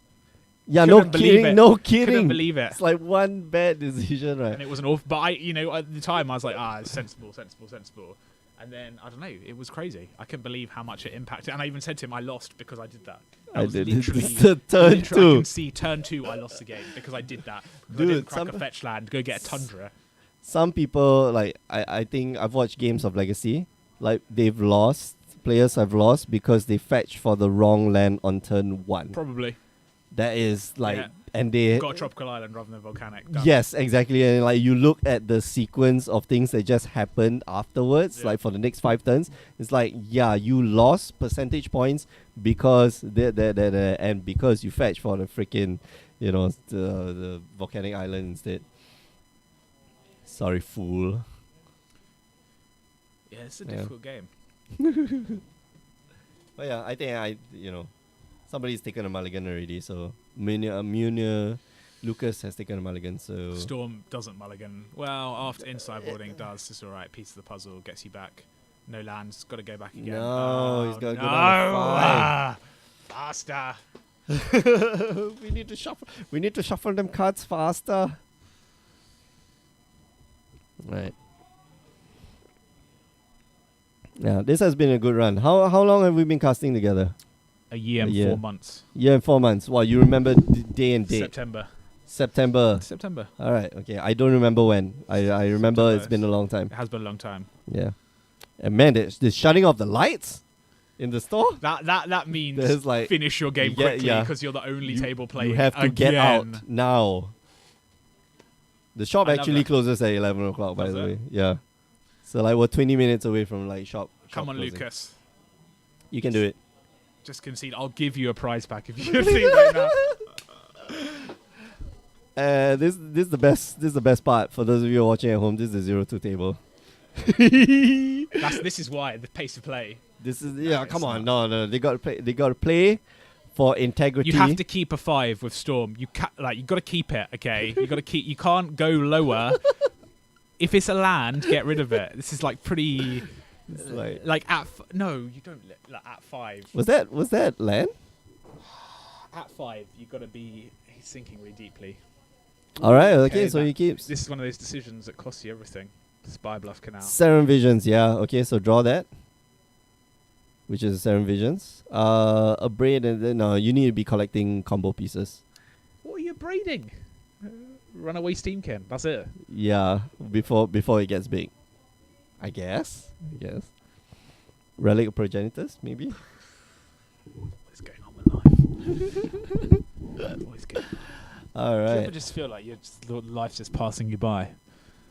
Yeah, Couldn't believe it. no kidding. Couldn't believe it. It's like one bad decision, right? And it was an awful. But at the time, I was like, it's sensible. And then I don't know, it was crazy. I couldn't believe how much it impacted. And I even said to him, I lost because I did that. I was did. literally It's the turn I 2. can see turn 2, I lost the game because I did that. Because I Dude, didn't crack a fetch land, go get a Tundra. Some people, like, I think I've watched games of Legacy, like players have lost because they fetch for the wrong land on turn 1. Probably. That is like, Yeah. and they Got a tropical island rather than volcanic. Done. yes, exactly, and like you look at the sequence of things that just happened afterwards, Yeah. like for the next 5 turns, it's like, yeah, you lost percentage points because and because you fetch for the freaking, the volcanic island instead. Sorry, fool. Yeah, it's a difficult game. But yeah, I think somebody's taken a mulligan already, so Munir Lucas has taken a mulligan, so Storm doesn't mulligan. Well, after inside boarding does. It's alright. Piece of the puzzle gets you back. No lands. Got to go back again. No, he's got to no. go down to 5. Faster. We need to shuffle them cards faster. Right. Yeah, this has been a good run. How long have we been casting together? A year and 4 months. Year and 4 months. Wow, you remember day and date? September. All right. Okay. I don't remember when. I remember September. it's been a long time. It has been a long time. Yeah. And man, the shutting off the lights in the store. That means There's like finish your game quickly because you're the only table playing. You have to get out now. The shop I love actually that. closes at 11 o'clock, by Does the it? way. Yeah. So like we're 20 minutes away from like shop. Come on, closing. Lucas. You can do it. Just concede. I'll give you a prize pack if you concede right now. This is the best. This is the best part for those of you who are watching at home. This is the 0-2 table. This is why the pace of play. This is No, come it's on. No. They got to play. They got to play for integrity. You have to keep a 5 with Storm. You got to keep it. Okay. You got to keep. You can't go lower. If it's a land, get rid of it. This is like pretty. It's like no, you don't. Like at 5. was that land? At 5, you got to be. He's thinking really deeply. All right. Okay. So he keeps. This is one of those decisions that costs you everything. Spy Bluff Canal. Serum Visions. Yeah. Okay. So draw that. Which is Serum Visions. A braid, and then no, you need to be collecting combo pieces. What are you braiding? Runaway Steamkin. That's it. Yeah. Before it gets big. I guess. Relic of Progenitors, maybe. What is going on with life? What is going on? All Do you right. ever just feel like life's just passing you by?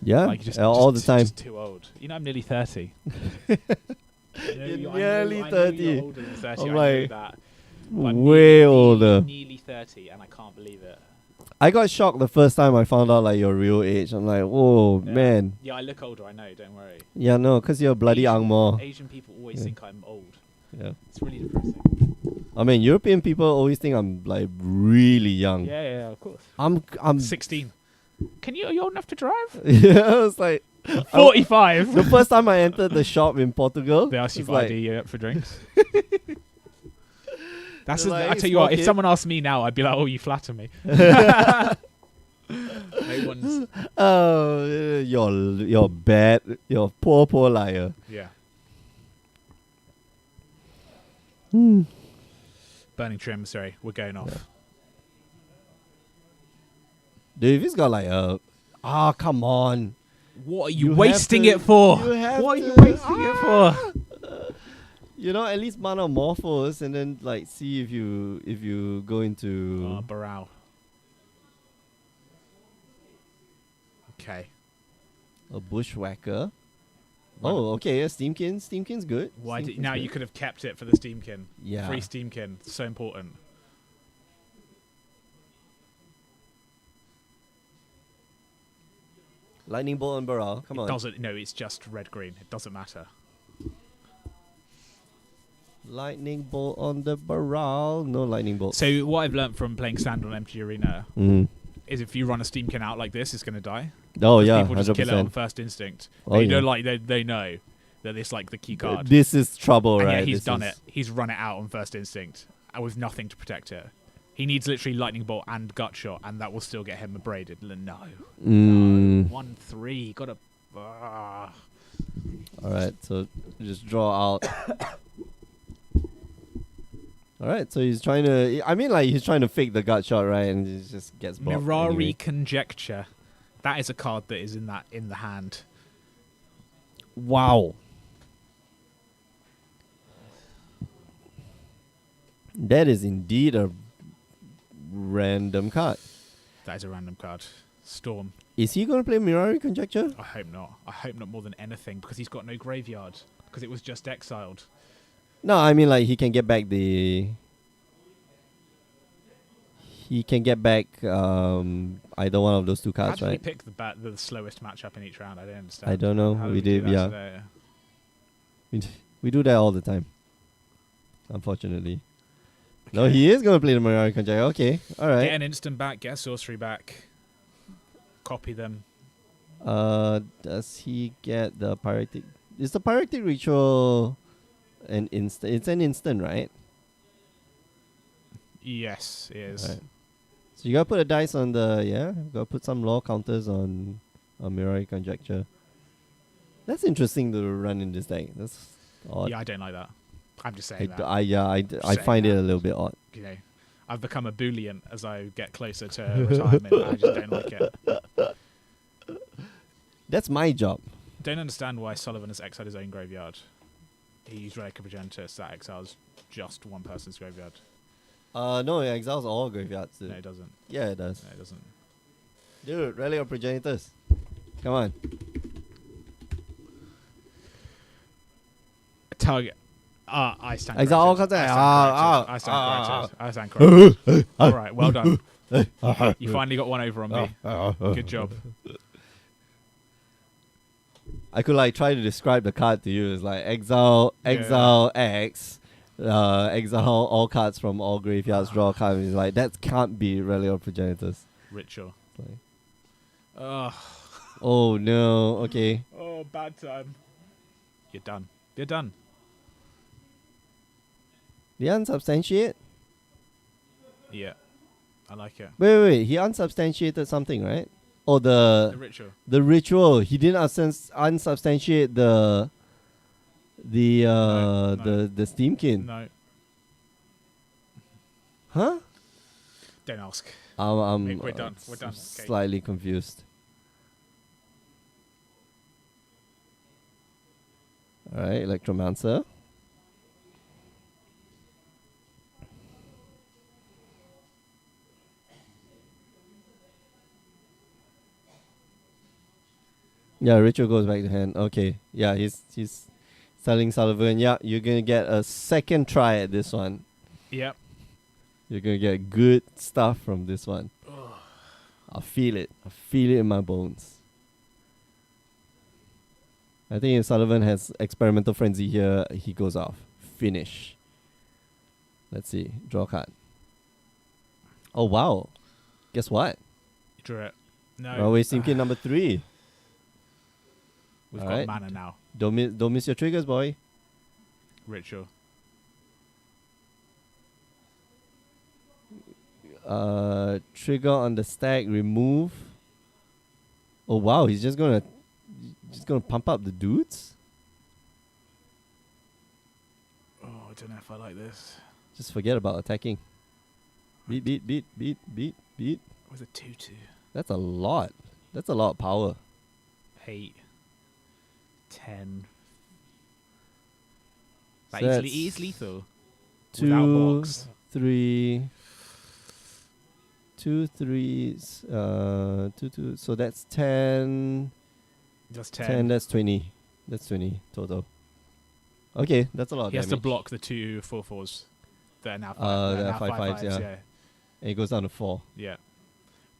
Yeah. Like you're all the time. Just too old. You know, I'm nearly 30. You're nearly 30. You're older than 30. I'm I like, know that. But I'm way older. Nearly 30, and I can't believe it. I got shocked the first time I found out like your real age. I'm like, whoa, Yeah. man. Yeah, I look older. I know. Don't worry. Yeah, no, because you're a bloody Angmo. Asian people always think I'm old. Yeah. It's really depressing. I mean, European people always think I'm like really young. Yeah, of course. I'm 16. Are you old enough to drive? Yeah, it's like 45. the first time I entered the shop in Portugal. They ask you it's for like, ID for drinks. That's They're like, I tell you what. If smoking. someone asked me now, I'd be like, "Oh, you flatter me." No one's. Oh, you're bad. You're a poor liar. Yeah. Hmm. Burning trim. Sorry, we're going off. Dude, if he's got like a come on. What are you, You wasting have to- it for? you have What are you to- wasting it for? You know, at least mana Morphos and then like see if you go into Barao. Okay. a Bushwhacker. Oh, okay, yeah, Steamkin. Steamkin's good. Why did Steamkin's now good. you could have kept it for the Steamkin. Yeah. Free Steamkin. So important. Lightning Bolt and Baral. Come on. No, it's just red green. It doesn't matter. Lightning Bolt on the Baral. No Lightning Bolt. So what I've learnt from playing Sand on Empty Arena Mm. is if you run a Steamkin out like this, it's going to die. Oh yeah, People just 100%. kill it on first instinct. Oh, They yeah. don't like they know that it's like the key card. This is trouble, And right? yeah, he's This done is- it. He's run it out on first instinct with nothing to protect it. He needs literally lightning bolt and gut shot, and that will still get him abraded. No, Mm. 1-3. Gotta. All right, so just draw out. All right, so he's trying to. I mean, like he's trying to fake the gut shot, right? And he just gets blocked. Mirari anyway. Conjecture. That is a card that is in the hand. Wow. That is indeed a random card. That is a random card. Storm. Is he going to play Mirari Conjecture? I hope not. I hope not more than anything because he's got no graveyard because it was just exiled. No, I mean like he can get back the. He can get back either one of those two How cards, did we right? pick the slowest matchup in each round? I don't understand. I don't know. How We do did, that yeah. today? We do that all the time. Unfortunately. No, he is going to play the Mirari Conjecture. Okay, all right. Get an instant back. Get a sorcery back. Copy them. Does he get the Pyretic? Is the Pyretic Ritual an instant? It's an instant, right? Yes, it is. Right. So you gotta put a dice on the gotta put some law counters on Mirari Conjecture. That's interesting to run in this deck. That's odd. Yeah, I don't like that. I'm just saying that. I Saying find it that. a little bit odd. You know, I've become a Boolean as I get closer to retirement. I just don't like it. That's my job. Don't understand why Sullivan has exiled his own graveyard. He used Relic of Progenitus. That exiles just one person's graveyard. No, it exiles all graveyards. Dude. No, it doesn't. Yeah, it does. No, it doesn't. Dude, Relic of Progenitors. Come on. Target. I stand Exile all corrected. cards. I stand corrected. All right, well done. You finally got one over on me. Good job. I could like try to describe the card to you. It's like exile X, exile all cards from all graveyards, draw a card. It's like that can't be Relic of Progenitors. Ritual. Like, oh no, okay. Oh, bad time. You're done. You're done. The unsubstantiate? Yeah. I like it. Wait. He unsubstantiated something, right? Or The ritual. The ritual. He didn't unsubstantiate the Steamkin. No. Huh? Don't ask. I'm We're done. We're done. Okay. Slightly confused. All right, Electromancer. Yeah, Ritual goes back to hand. Okay. Yeah, he's telling Sullivan, yeah, you're gonna get a second try at this one. Yep. You're gonna get good stuff from this one. I feel it. I feel it in my bones. I think if Sullivan has Experimental Frenzy here, he goes off. Finish. Let's see. Draw a card. Oh, wow. Guess what? You drew it. No. Runaway Steamkin number 3. We've All got right. mana now. Don't miss your triggers, boy. Ritual. Trigger on the stack, remove. Oh wow, he's just gonna pump up the dudes? Oh, I don't know if I like this. Just forget about attacking. Beat. With a 2/2. That's a lot. That's a lot of power. 8. 10. So That that's is lethal. 2, Without blocks. 3. 2 3s. 2. So that's 10. Just 10. 10. That's 20. That's 20 total. Okay, that's a lot of He has to damage. block the 2 4/4s. That are now 5. That are now 5/5s, yeah. yeah. And it goes down to 4. Yeah.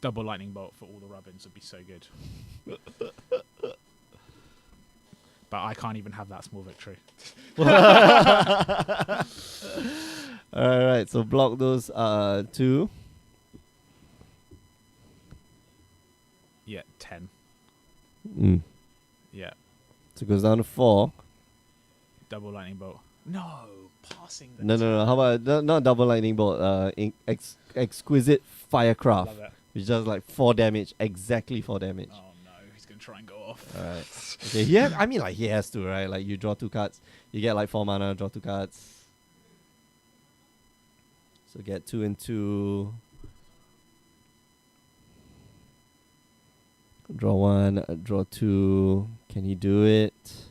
Double lightning bolt for all the Rubbins would be so good. But I can't even have that small victory. Alright, so block those 2. Yeah, 10. Mm. Yeah. So it goes down to 4. Double lightning bolt. No, passing the No. How about not double lightning bolt? Exquisite firecraft, Love it. which does like 4 damage, exactly 4 damage. Oh no, he's gonna try and go off. All right. Okay. He has to, right? Like you draw 2 cards, you get like 4 mana, draw 2 cards. So get 2 and 2. Draw 1, draw 2. Can he do it? He's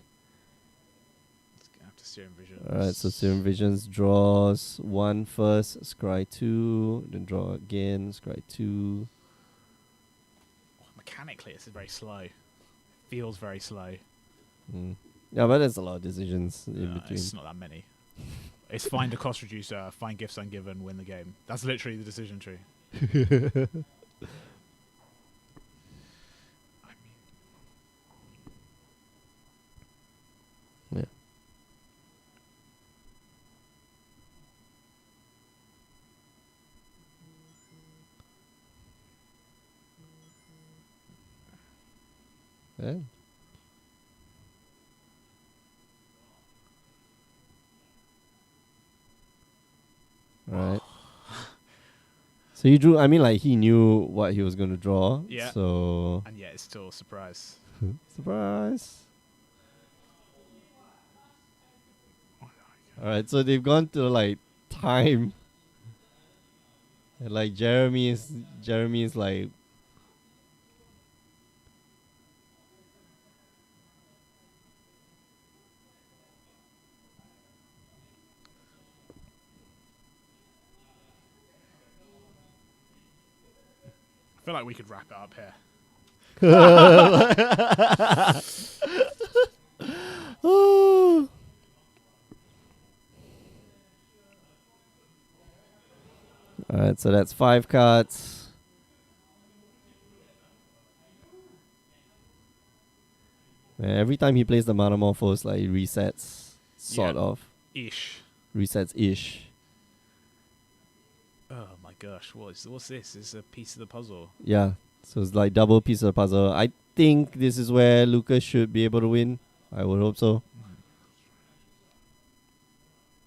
gonna have to Serum Vision. Alright, so Serum Visions draws 1 first, scry 2, then draw again, scry 2. Mechanically, it's very slow. Feels very slow. Mm. Yeah, but there's a lot of decisions in between. It's not that many. It's find a cost reducer, find gifts ungiven, win the game. That's literally the decision tree. Yeah. Yeah. Right. So you drew. He knew what he was going to draw. Yeah. So And yet it's still a surprise. surprise. All right. So they've gone to time. And Jeremy is like. I feel like we could wrap it up here. Alright, so that's 5 cards. Every time he plays the Manamorphose, he resets, sort of. Ish. Resets-ish. Oh my gosh, what's this? It's a piece of the puzzle. Yeah, so it's double piece of the puzzle. I think this is where Lucas should be able to win. I would hope so.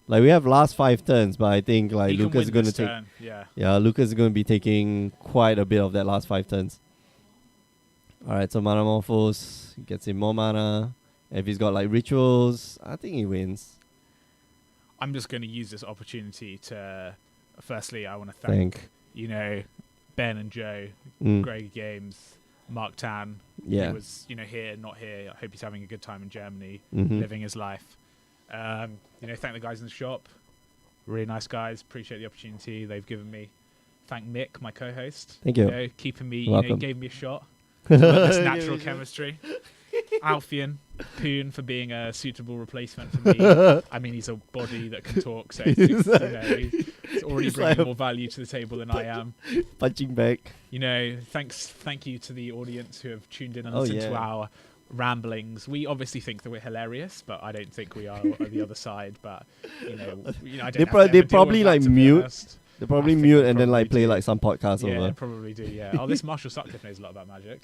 Like we have last 5 turns, but I think like He can Lucas is win going to this take. turn, yeah. Yeah, Lucas is going to be taking quite a bit of that last 5 turns. All right, so Manamorphose gets him more mana. If he's got like rituals, I think he wins. I'm just going to use this opportunity to. Firstly, I want to thank Ben and Joe, Greg Games, Mark Tan. Yeah. He was here, not here. I hope he's having a good time in Germany, Mm-hmm. living his life. Thank the guys in the shop. Really nice guys. Appreciate the opportunity they've given me. Thank Mick, my co-host. Thank you. Keeping me, Welcome. gave me a shot. This natural chemistry. Alfian Poon for being a suitable replacement for me. I mean, he's a body that can talk, so he's already He's bringing like more value to the table than I am. Punching back. Thank you to the audience who have tuned in and listened to our ramblings. We obviously think that we're hilarious, but I don't think we are on the other side. But I don't they probably like mute. They probably mute and then probably like play do. like some podcast Yeah, over. they probably do. Yeah. Oh, this Marshall Sutcliffe knows a lot about magic.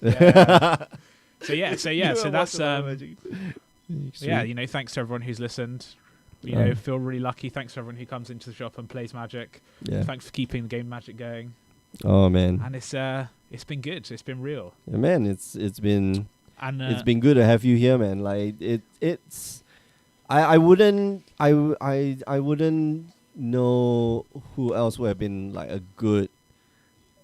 Yeah. So that's thanks to everyone who's listened. Feel really lucky. Thanks to everyone who comes into the shop and plays Magic. Yeah. Thanks for keeping the game Magic going. Oh man. And it's been good. It's been real. Yeah, man, it's been good to have you here, man. Like it's I wouldn't know who else would have been like a good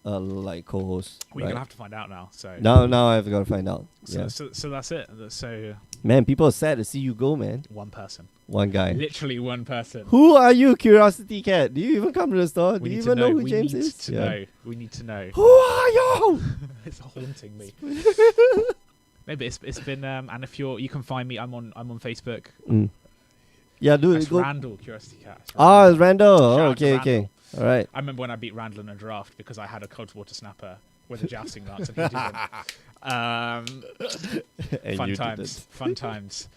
like co-host. We're gonna have to find out now. So now I've got to find out. So that's it. So man, people are sad to see you go, man. one person, one guy, literally one person. Who are you, Curiosity Cat? Do you even come to the store? Do you even know who James is? We need to know. Who are you? It's haunting me. No, but it's been and if you can find me, I'm on Facebook. Yeah, dude. It's Randall, Curiosity Cat. It's Randall. Oh, okay. Randall. All right. I remember when I beat Randall in a draft because I had a Coldwater Snapper with a jousting lance and he didn't. Fun times.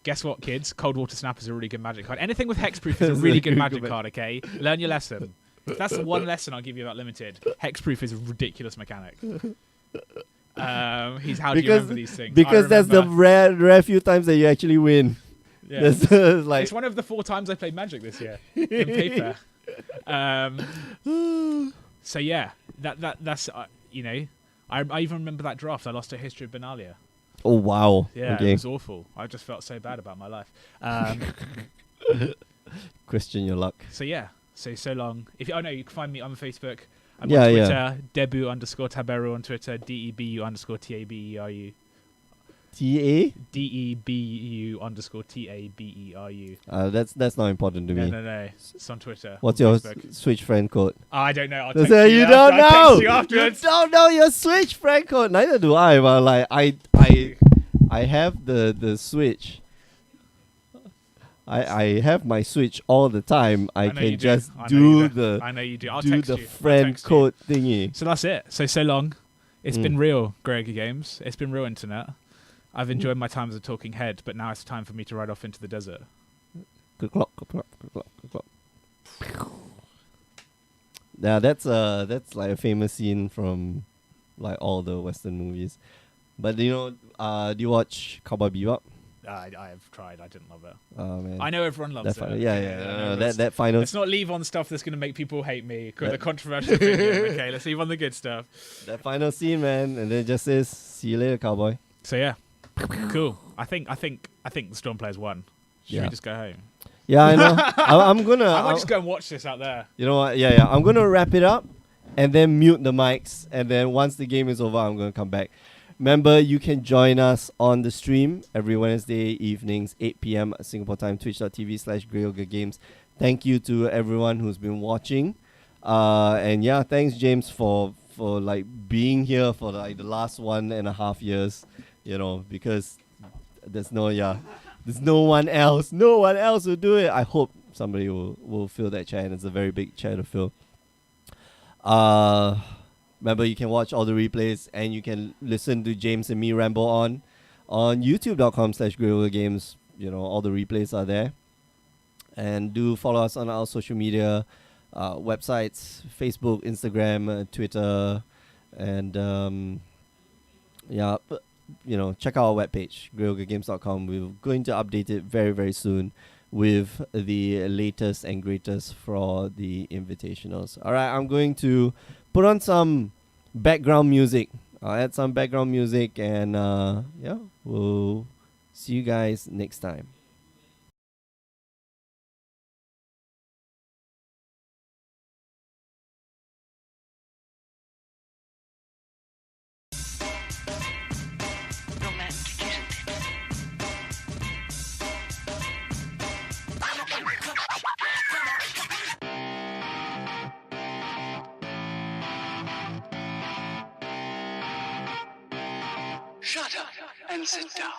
Guess what, kids? Coldwater Snapper is a really good Magic card. Anything with hexproof is a really good Magic card, okay? Learn your lesson. That's the one lesson I'll give you about Limited. Hexproof is a ridiculous mechanic. How do you remember these things? Because that's the rare few times that you actually win. Yeah. It's one of the 4 times I played Magic this year in paper. So yeah, that's I even remember that draft. I lost to History of Benalia. Oh wow! Yeah, okay. It was awful. I just felt so bad about my life. Question your luck. So yeah, so long. You can find me on Facebook. I'm on Twitter. Debu_Taberu on Twitter. DEBU_TABERU. DEBU_TABERU. That's not important to me. No. It's on Twitter. What's your Switch friend code? I don't know. I'll text you don't know. I'll text you afterwards. You don't know your Switch friend code. Neither do I. But like I have the Switch. I have my Switch all the time. I can just do the. I know you do. I'll do text the you. friend code thingy. So that's it. So long. It's been real, Greggy Games. It's been real internet. I've enjoyed my time as a talking head, but now it's time for me to ride off into the desert. Good clock. Yeah, that's like a famous scene from like all the Western movies. But do you watch Cowboy Bebop? I have tried. I didn't love it. Oh man, I know everyone loves it. That final. Let's not leave on stuff that's going to make people hate me. The controversial opinion. Okay, let's leave on the good stuff. That final scene, man, and then it just says, "See you later, cowboy." So yeah, cool. I think the Storm players won. Should we just go home? Yeah, I know. I'm gonna. I might just go and watch this out there. You know what? Yeah. I'm gonna wrap it up, and then mute the mics, and then once the game is over, I'm gonna come back. Remember, you can join us on the stream every Wednesday evenings, 8 p.m. Singapore time, twitch.tv/GreyOgreGames. Thank you to everyone who's been watching. And yeah, thanks, James, for like being here for like the last 1.5 years, because there's no one else. No one else will do it. I hope somebody will fill that chair, and it's a very big chair to fill. Remember, you can watch all the replays and you can listen to James and me ramble on youtube.com/GreyOgreGames. All the replays are there. And do follow us on our social media websites, Facebook, Instagram, Twitter, and check out our webpage, GreyOgreGames.com. We're going to update it very, very soon with the latest and greatest for the invitationals. All right, I'm going to put on some background music. I'll add some background music, and yeah, we'll see you guys next time. Shut up and sit down.